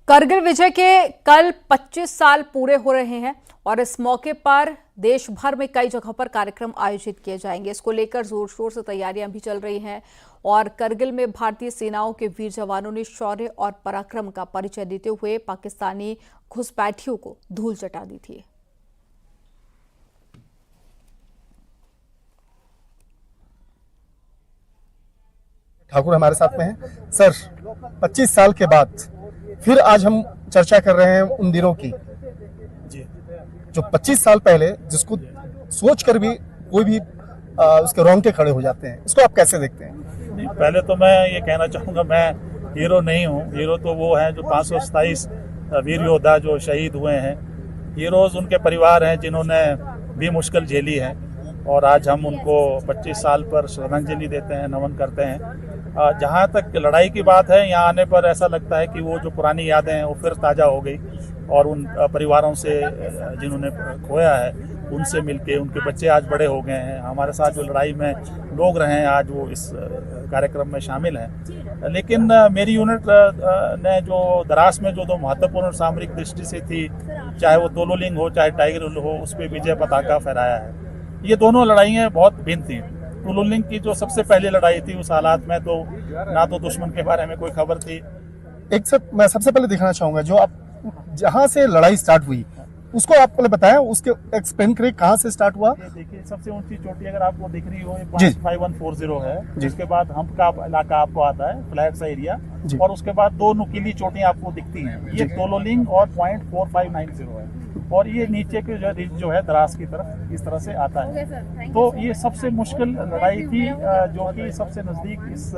करगिल विजय के कल 25 साल पूरे हो रहे हैं और इस मौके पर देश भर में कई जगहों पर कार्यक्रम आयोजित किए जाएंगे। इसको लेकर जोर शोर से तैयारियां भी चल रही हैं और करगिल में भारतीय सेनाओं के वीर जवानों ने शौर्य और पराक्रम का परिचय देते हुए पाकिस्तानी घुसपैठियों को धूल चटा दी थी। ठाकुर हमारे साथ में हैं। सर, 25 साल के बाद फिर आज हम चर्चा कर रहे हैं उन दिनों की जी, जो 25 साल पहले जिसको सोच कर भी कोई भी उसके रोंगटे खड़े हो जाते हैं। इसको आप कैसे देखते हैं? नहीं, पहले तो मैं ये कहना चाहूँगा, मैं हीरो नहीं हूँ। हीरो तो वो हैं जो 527 वीर योद्धा जो शहीद हुए हैं। हीरोज उनके परिवार हैं जिन्होंने भी मुश्किल झेली है और आज हम उनको 25 साल पर श्रद्धांजलि देते हैं, नमन करते हैं। जहाँ तक लड़ाई की बात है, यहाँ आने पर ऐसा लगता है कि वो जो पुरानी यादें हैं वो फिर ताज़ा हो गई और उन परिवारों से जिन्होंने खोया है उनसे मिलके, उनके बच्चे आज बड़े हो गए हैं। हमारे साथ जो लड़ाई में लोग रहे हैं आज वो इस कार्यक्रम में शामिल हैं। लेकिन मेरी यूनिट ने जो द्रास में जो दो महत्वपूर्ण सामरिक दृष्टि से थी, चाहे वो तोलोलिंग हो चाहे टाइगर हिल हो, उस पर विजय पताका फहराया है। ये दोनों लड़ाइयाँ बहुत भिन्न थी। तोलोलिंग की जो सबसे पहली लड़ाई थी, उस हालात में तो ना तो दुश्मन के बारे में कोई खबर थी। मैं सबसे पहले दिखाना चाहूंगा जो आप जहां से लड़ाई स्टार्ट हुई उसको आप पहले बताएं, उसके एक्सप्लेन करें कहां से स्टार्ट हुआ। देखिए, सबसे ऊंची चोटी अगर आपको दिख रही हो 5140 है। जिसके बाद हम्प का इलाका आपको आता है, फ्लैट सा एरिया, और उसके बाद दो नुकीली चोटियां आपको दिखती हैं। ये तोलोलिंग और .4590 है और ये नीचे के जो है द्रास की तरफ इस तरह से आता है। तो ये सबसे मुश्किल लड़ाई थी जो कि सबसे नजदीक इस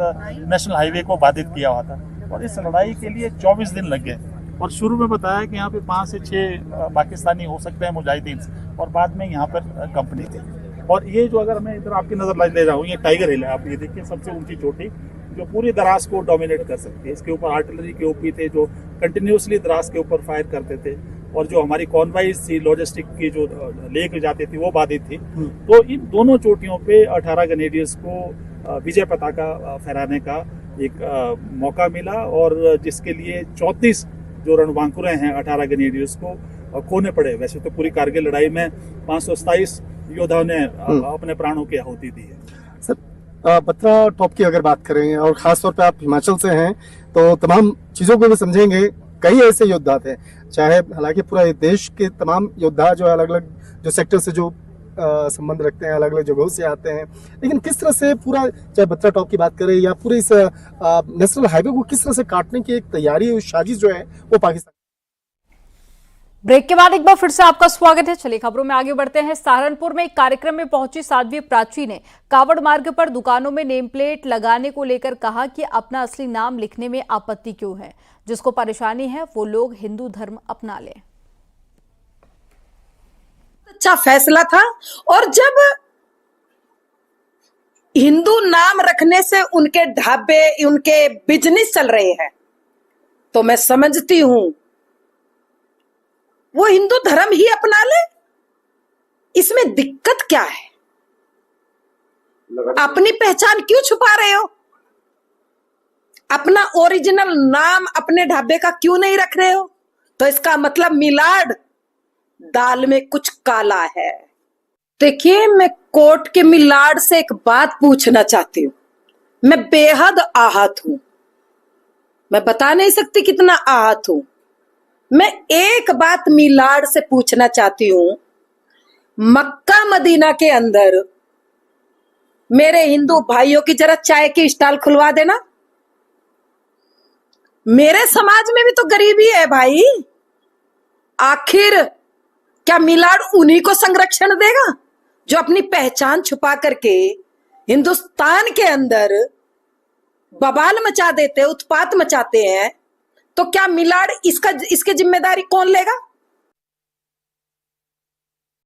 नेशनल हाईवे को बाधित किया हुआ था और इस लड़ाई के लिए 24 दिन लग गए। और शुरू में बताया कि यहाँ पे 5 से 6 पाकिस्तानी हो सकते हैं मुजाहिदीन, और बाद में यहाँ पर कंपनी थी। और ये जो अगर मैं इधर आपकी नजर ले जाऊँ, ये टाइगर हिल है। आप ये देखिए, सबसे ऊंची चोटी जो पूरी द्रास को डोमिनेट कर सकती है। इसके ऊपर आर्टिलरी के ओपी थे जो कंटिन्यूसली द्रास के ऊपर फायर करते थे और जो हमारी कॉन्वाइज थी लॉजिस्टिक की जो लेके जाती थी वो बाधित थी। तो इन दोनों चोटियों पे 18 ग्रेनेडियर्स को विजय पताका फहराने का एक मौका मिला और जिसके लिए 34 जो रणबांकुरे हैं 18 ग्रेनेडियर्स को खोने पड़े। वैसे तो पूरी कारगिल लड़ाई में 527 योद्धाओं ने अपने प्राणों की आहुति दी है। सर, बत्रा टॉप की अगर बात करें और खासतौर पे आप हिमाचल से हैं तो तमाम चीजों को भी समझेंगे। कई ऐसे योद्धा थे, चाहे हालांकि पूरा देश के तमाम योद्धा जो अलग अलग जो सेक्टर से जो संबंध रखते हैं, अलग अलग जगहों से आते हैं, लेकिन किस तरह से पूरा, चाहे बत्रा टॉप की बात करें या पूरे इस नेशनल हाईवे को किस तरह से काटने की एक तैयारी, साजिश जो है वो पाकिस्तान। ब्रेक के बाद एक बार फिर से आपका स्वागत है। चलिए खबरों में आगे बढ़ते हैं। सहारनपुर में एक कार्यक्रम में पहुंची साध्वी प्राची ने कावड़ मार्ग पर दुकानों में नेम प्लेट लगाने को लेकर कहा कि अपना असली नाम लिखने में आपत्ति क्यों है, जिसको परेशानी है वो लोग हिंदू धर्म अपना लें। अच्छा फैसला था। और जब हिंदू नाम रखने से उनके ढाबे, उनके बिजनेस चल रहे हैं, तो मैं समझती हूं वो हिंदू धर्म ही अपना ले। इसमें दिक्कत क्या है? अपनी पहचान क्यों छुपा रहे हो? अपना ओरिजिनल नाम अपने ढाबे का क्यों नहीं रख रहे हो? तो इसका मतलब मिलाड दाल में कुछ काला है। देखिए, मैं कोर्ट के मिलाड से एक बात पूछना चाहती हूँ। मैं बेहद आहत हूं। मैं बता नहीं सकती कितना आहत हूं। मैं एक बात मिलाड से पूछना चाहती हूं, मक्का मदीना के अंदर मेरे हिंदू भाइयों की जरा चाय की स्टॉल खुलवा देना। मेरे समाज में भी तो गरीबी है भाई। आखिर क्या मिलाड उन्हीं को संरक्षण देगा जो अपनी पहचान छुपा करके हिंदुस्तान के अंदर बवाल मचा देते, उत्पात मचाते हैं? तो क्या मिलाड इसकी जिम्मेदारी कौन लेगा?